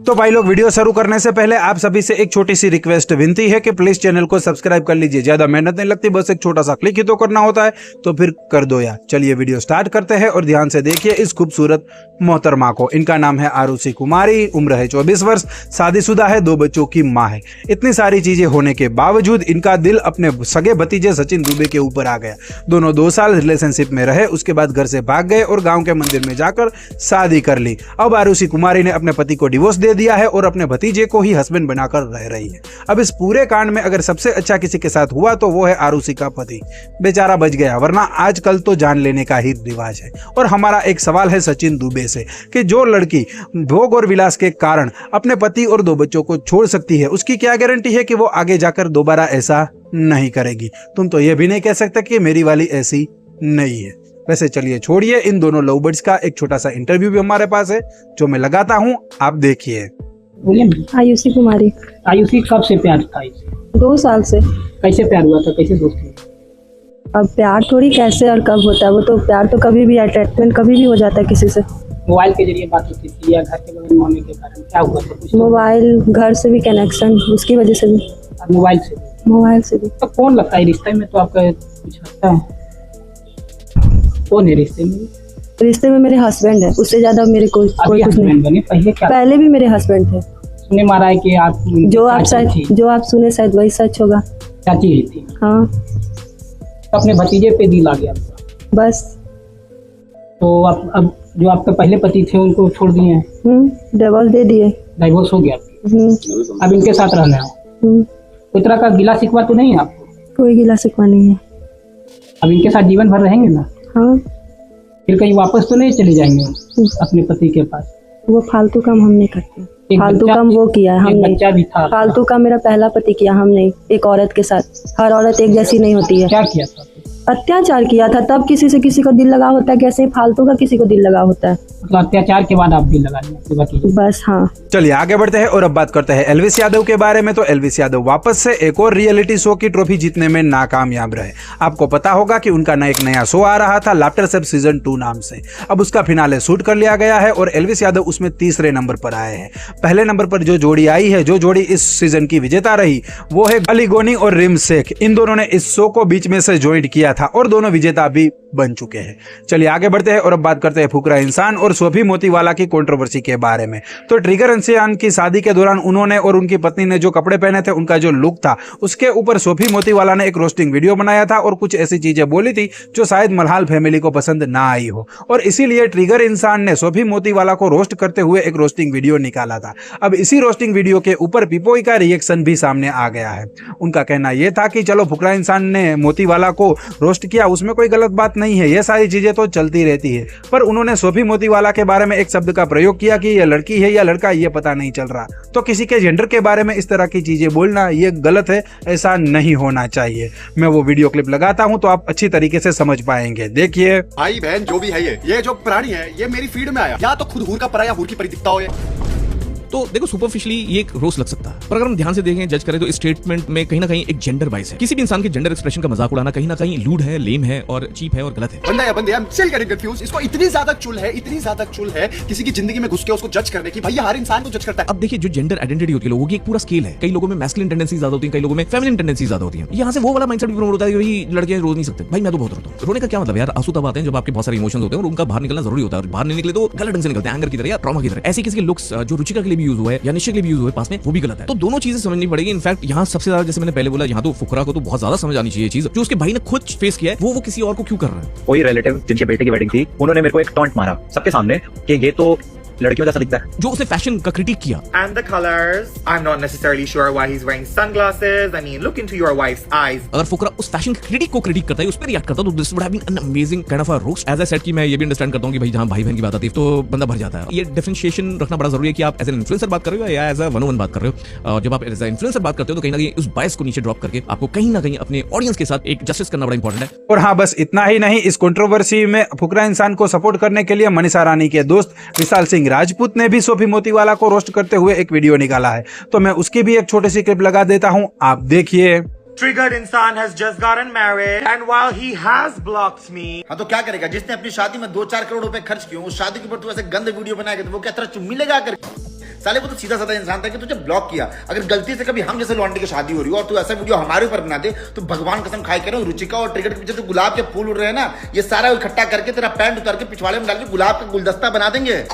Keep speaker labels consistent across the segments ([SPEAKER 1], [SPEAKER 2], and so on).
[SPEAKER 1] तो भाई लोग, वीडियो शुरू करने से पहले आप सभी से एक छोटी सी रिक्वेस्ट विनती है कि प्लीज चैनल को सब्सक्राइब कर लीजिए। ज्यादा मेहनत नहीं लगती, बस एक छोटा सा क्लिक ही तो करना होता है, तो फिर कर दो यार। चलिए वीडियो स्टार्ट करते हैं और ध्यान से देखिए इस खूबसूरत मोहतरमा को। इनका नाम है आरुषि कुमारी, उम्र है 24 वर्ष, शादीशुदा है, 2 बच्चों की माँ है। इतनी सारी चीजें होने के बावजूद इनका दिल अपने सगे भतीजे सचिन दुबे के ऊपर आ गया। दोनों 2 साल रिलेशनशिप में रहे, उसके बाद घर से भाग गए और गाँव के मंदिर में जाकर शादी कर ली। अब आरुषि कुमारी ने अपने पति को डिवोर्स दे दिया है और अपने भतीजे को ही हस्बैंड बनाकर रह रही है। अब इस पूरे कांड में अगर सबसे अच्छा किसी के साथ हुआ तो वो है आरुषि का पति। बेचारा बच गया, वरना आजकल तो जान लेने का ही रिवाज है। और हमारा एक सवाल है सचिन दुबे से कि जो लड़की भोग और विलास के कारण अपने पति और 2 बच्चों को छोड़ सकती है, उसकी क्या गारंटी है कि वो आगे जाकर दोबारा ऐसा नहीं करेगी। तुम तो ये भी नहीं कह सकते कि मेरी वाली ऐसी नहीं है। वैसे चलिए छोड़िए, इन दोनों लव बर्ड्स का एक छोटा सा इंटरव्यू भी हमारे पास है जो मैं लगाता हूँ, आप देखिए।
[SPEAKER 2] आयुषी कुमारी।
[SPEAKER 3] आयुषी कब से प्यार था इसे?
[SPEAKER 2] 2 साल से।
[SPEAKER 3] कैसे प्यार हुआ था, कैसे दोस्ती?
[SPEAKER 2] अब प्यार थोड़ी कैसे और कब होता है, वो तो प्यार तो कभी भी, अटैचमेंट कभी भी हो जाता है किसी से।
[SPEAKER 3] मोबाइल के जरिए बात होती थी या घर के बगल में होने के कारण क्या हुआ था? कुछ
[SPEAKER 2] मोबाइल, घर से भी कनेक्शन, उसकी वजह से भी।
[SPEAKER 3] मोबाइल से भी?
[SPEAKER 2] मोबाइल से भी।
[SPEAKER 3] तो कौन लगता है रिश्ते में? तो आपका कुछ लगता है कौन है रिश्ते में?
[SPEAKER 2] रिश्ते में मेरे हस्बैंड है, उससे ज्यादा मेरे कोई कुछ नहीं।
[SPEAKER 3] बने पहले क्या?
[SPEAKER 2] पहले भी मेरे हस्बैंड थे।
[SPEAKER 3] सुने मारा है कि आप
[SPEAKER 2] जो आप सुने शायद वही सच होगा।
[SPEAKER 3] चाची ही थी?
[SPEAKER 2] हाँ।
[SPEAKER 3] तो अपने भतीजे पे दिल आ गया
[SPEAKER 2] बस।
[SPEAKER 3] तो आप अब जो आपके पहले पति थे उनको छोड़ दिए हैं?
[SPEAKER 2] डिवोर्स दे दिए।
[SPEAKER 3] डाइवोर्स हो गया? अब इनके साथ रहना है? कोई तरह का गिला शिकवा तो नहीं है आपको?
[SPEAKER 2] कोई गिला शिकवा नहीं है।
[SPEAKER 3] अब इनके साथ जीवन भर रहेंगे ना?
[SPEAKER 2] हाँ।
[SPEAKER 3] फिर कहीं वापस तो नहीं चले जाएंगे अपने पति के पास?
[SPEAKER 2] वो फालतू काम हम नहीं करते। फालतू काम वो किया है, हम नहीं।
[SPEAKER 3] बच्चा भी था।
[SPEAKER 2] फालतू काम मेरा पहला पति किया, हम नहीं। एक औरत के साथ, हर औरत एक जैसी नहीं होती है।
[SPEAKER 3] क्या किया था?
[SPEAKER 2] अत्याचार किया था। तब किसी से किसी को दिल लगा होता है, कैसे फालतू का किसी को दिल लगा होता है।
[SPEAKER 3] मतलब अत्याचार के बाद आप दिल लगा लिया?
[SPEAKER 2] बस हाँ।
[SPEAKER 1] चलिए आगे बढ़ते हैं और अब बात करते हैं एल्विस यादव के बारे में। तो एल्विस यादव वापस से एक और रियलिटी शो की ट्रॉफी जीतने में नाकामयाब रहे। आपको पता होगा कि उनका एक नया शो आ रहा था लाफ्टर शेफ सीजन 2 नाम से। अब उसका फिनाले शूट कर लिया गया है और एल्विस यादव उसमें तीसरे नंबर पर आए हैं। पहले नंबर पर जो जोड़ी आई है, जो जोड़ी इस सीजन की विजेता रही, वो है अली गोनी और रिम शेख। इन दोनों ने इस शो को बीच में से ज्वाइन किया था और दोनों विजेता भी बन चुके हैं। चलिए आगे बढ़ते हैं और अब बात करते हैं फुकरा इंसान और सोफी मोतीवाला की कंट्रोवर्सी के बारे में। तो ट्रिगर इंसान की शादी के दौरान उन्होंने और उनकी पत्नी ने जो कपड़े पहने थे, उनका जो लुक था, उसके ऊपर सोफी मोतीवाला ने एक रोस्टिंग वीडियो बनाया था और कुछ ऐसी चीजें बोली थी जो शायद मल्हाल फैमिली को पसंद ना आई हो, और इसीलिए ट्रिगर इंसान ने सोफी मोतीवाला को रोस्ट करते हुए एक रोस्टिंग वीडियो निकाला था। अब इसी रोस्टिंग वीडियो के ऊपर पिपोई का रिएक्शन भी सामने आ गया है। उनका कहना यह था कि चलो फुकरा इंसान ने मोतीवाला को रोस्ट किया, उसमें कोई गलत बात नहीं है, ये सारी चीजें तो चलती रहती है, पर उन्होंने सोफी मोतीवाला के बारे में एक शब्द का प्रयोग किया कि ये लड़की है या लड़का, ये पता नहीं चल रहा। तो किसी के जेंडर के बारे में इस तरह की चीजें बोलना ये गलत है, ऐसा नहीं होना चाहिए। मैं वो वीडियो क्लिप लगाता हूं तो आप अच्छी तरीके से समझ पाएंगे, देखिए।
[SPEAKER 4] भाई बहन जो भी है, ये जो प्राणी है, ये मेरी फीड में आया, या तो खुद हूर का परा या हूर की परी दिखता हो।
[SPEAKER 5] तो देखो सुपरफिशियली ये एक रोस्ट लग सकता है, पर अगर हम ध्यान से देखें, जज करें, तो इस स्टेटमेंट में कहीं ना कहीं एक जेंडर बाइस है। किसी भी इंसान के जेंडर एक्सप्रेशन का मजाक उड़ाना कहीं ना कहीं लूड है, लेम है और चीप है और गलत है।
[SPEAKER 4] बंदा या बंदे, I'm still getting confused। इसको इतनी ज्यादा चुल है किसी की जिंदगी में घुस के उसको जज करने की। भाई हर इंसान को जज करता है।
[SPEAKER 5] अब देखिए, जो जेंडर आइडेंटिटी होती है लोगों की एक पूरा स्केल है। कई लोगों में मैस्कुलिन टेंडेंसी ज्यादा होती है, कई लोगों में फेमिनिन टेंडेंसी ज्यादा होती है। यहाँ से वो वाला माइंडसेट भी प्रमोट होता है कि भाई लड़के रो नहीं सकते। भाई मैं तो बहुत रोता हूं। रोने का क्या मतलब यार? आंसू तब आते हैं जब आपके बहुत सारे इमोशंस होते हैं और उनका बाहर निकलना जरूरी होता है, और बाहर नहीं निकले तो गलत ढंग से निकलते हैं, एंगर की तरह या ट्रॉमा की तरह। ऐसी किसी के लुक्स जो रुचिका के लिए भी यूज हुआ है या निश्चय के लिए भी यूज हुआ है पास में, वो भी गलत है। तो दोनों चीजें समझनी पड़ेगी। इनफैक्ट यहाँ सबसे ज्यादा, जैसे मैंने पहले बोला, यहाँ तो फुकरा को तो बहुत ज्यादा समझ आनी चाहिए चीज, जो उसके भाई ने खुद फेस किया है, वो किसी और को क्यों कर रहा है।
[SPEAKER 6] कोई रिलेटिव जिनके बेटे की वेडिंग थी, उन्होंने मेरे को एक टॉन्ट मारा सबके सामने कि ये तो लड़कियों जैसा दिखता है।
[SPEAKER 5] जो उसने फैशन का क्रिटिक किया।
[SPEAKER 7] And the colors, I'm not necessarily sure why he's wearing sunglasses. I mean, look into your wife's eyes.
[SPEAKER 5] अगर फुकरा उस फैशन क्रिटिक को क्रिटिक करता है, उस पर रिएक्ट करता, तो this would have been an amazing kind of a roast. As I said कि मैं ये भी अंडरस्टैंड करता हूं कि भाई जहां भाई बहन की बात आती है तो बंदा भर जाता है। ये डिफरेंशिएशन रखना बड़ा जरूरी है कि आप एज एन इन्फ्लुएंसर बात कर रहे हो या एज अ वन-ऑन-वन बात कर रहे हो। और जब आप एज एन इन्फ्लुएंसर बात करते हो तो कहीं ना कहीं उस बायस को नीचे ड्रॉप करके आपको कहीं ना कहीं अपने ऑडियंस के साथ एक जस्टिस करना बड़ा इंपॉर्टेंट है।
[SPEAKER 1] और हाँ, बस इतना ही नहीं, इस कंट्रोवर्सी में फुकरा इंसान को सपोर्ट करने के लिए मनीषा रानी के दोस्त विशाल सिंह राजपूत ने भी सोफी मोतीवाला को रोस्ट करते हुए एक वीडियो निकाला है। तो मैं उसकी भी एक छोटी सी क्लिप लगा देता हूं, आप देखिए।
[SPEAKER 7] Triggered Insan has just gotten married, and while he has blocked me,
[SPEAKER 4] हाँ तो क्या करेगा? जिसने अपनी शादी में 2-4 करोड़ रुपए खर्च किए, उस शादी के ऊपर तू ऐसे गंद वीडियो बनाएगा तो वो क्या तेरा चुम्मी लगा कर?
[SPEAKER 8] साले वो तो सीधा साधा इंसान था कि तुझे ब्लॉक किया। अगर गलती से कभी हम जैसे लॉन्डे की शादी हो रही हो और तू ऐसा वीडियो हमारे ऊपर बना दे तो भगवान कसम खाए कह रहा हूं, रुचिका और ट्रिगर के पीछे जो गुलाब के फूल उड़ रहे हैं ना, ये सारा इकट्ठा करके तेरा पैंट उतार के पिछवाड़े में डाल के गुलाब का गुलदस्ता बना देंगे।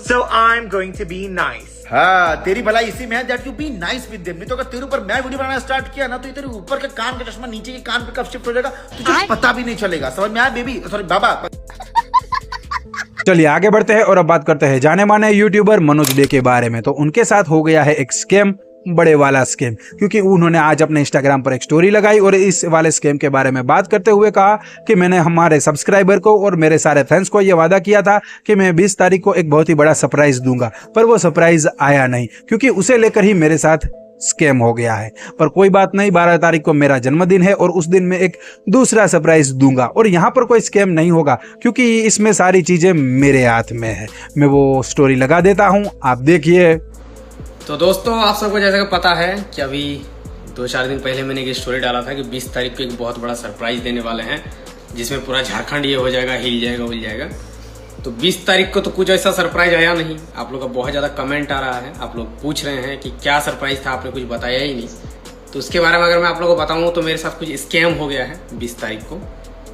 [SPEAKER 7] So I'm going to be nice.
[SPEAKER 8] हाँ, तेरी भलाई इसी में है that you be nice with them. नहीं तो अगर तेरे ऊपर मैं वीडियो बनाना स्टार्ट किया ना तो ये तेरे ऊपर के कान का चश्मा नीचे के कान पे कब शिफ्ट हो जाएगा तुझे पता भी नहीं चलेगा। समझ में आया बेबी? सॉरी बाबा।
[SPEAKER 1] चलिए आगे बढ़ते हैं और अब बात करते हैं जाने माने यूट्यूबर मनोज डे के बारे में। तो उनके साथ हो गया है एक स्कैम, बड़े वाला स्कैम, क्योंकि उन्होंने आज अपने इंस्टाग्राम पर एक स्टोरी लगाई और इस वाले स्कैम के बारे में बात करते हुए कहा कि मैंने हमारे सब्सक्राइबर को और मेरे सारे फैंस को ये वादा किया था कि मैं 20 तारीख को एक बहुत ही बड़ा सरप्राइज दूंगा, पर वो सरप्राइज आया नहीं क्योंकि उसे लेकर ही मेरे साथ स्कैम हो गया है। पर कोई बात नहीं, 12 तारीख को मेरा जन्मदिन है और उस दिन मैं एक दूसरा सरप्राइज दूंगा और यहाँ पर कोई स्कैम नहीं होगा क्योंकि इसमें सारी चीजें मेरे हाथ में है। मैं वो स्टोरी लगा देता हूँ, आप देखिए।
[SPEAKER 9] तो दोस्तों, आप सबको जैसा कि पता है कि अभी 2-4 दिन पहले मैंने एक स्टोरी डाला था कि 20 तारीख को एक बहुत बड़ा सरप्राइज देने वाले हैं जिसमें पूरा झारखंड ये हो जाएगा, हिल जाएगा, उल जाएगा। तो 20 तारीख को तो कुछ ऐसा सरप्राइज आया नहीं। आप लोग का बहुत ज़्यादा कमेंट आ रहा है, आप लोग पूछ रहे हैं कि क्या सरप्राइज था, आपने कुछ बताया ही नहीं। तो उसके बारे में अगर मैं आप लोगों को बताऊँ तो मेरे साथ कुछ स्कैम हो गया है 20 तारीख को।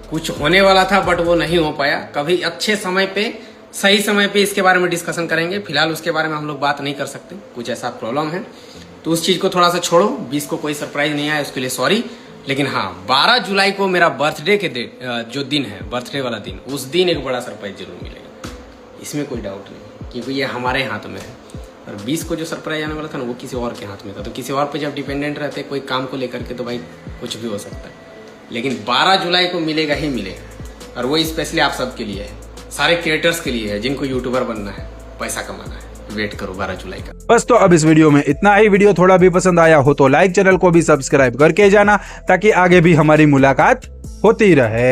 [SPEAKER 9] कुछ होने वाला था बट वो नहीं हो पाया। कभी अच्छे समय पे, सही समय पे इसके बारे में डिस्कशन करेंगे। फिलहाल उसके बारे में हम लोग बात नहीं कर सकते, कुछ ऐसा प्रॉब्लम है तो उस चीज़ को थोड़ा सा छोड़ो। 20 को कोई सरप्राइज नहीं आया, उसके लिए सॉरी। लेकिन हाँ, 12 जुलाई को मेरा बर्थडे के जो दिन है, बर्थडे वाला दिन, उस दिन एक बड़ा सरप्राइज जरूर मिलेगा, इसमें कोई डाउट नहीं, क्योंकि ये हमारे हाथ में है। और 20 को जो सरप्राइज आने वाला था ना, वो किसी और के हाथ में था। तो किसी और पे जब डिपेंडेंट रहते कोई काम को लेकर के तो भाई कुछ भी हो सकता है। लेकिन 12 जुलाई को मिलेगा ही मिलेगा, और वो स्पेशली आप सबके लिए है, सारे क्रिएटर्स के लिए है जिनको यूट्यूबर बनना है, पैसा कमाना है। वेट करो 12 जुलाई का।
[SPEAKER 1] बस तो अब इस वीडियो में इतना ही। वीडियो थोड़ा भी पसंद आया हो तो लाइक, चैनल को भी सब्सक्राइब करके जाना ताकि आगे भी हमारी मुलाकात होती रहे।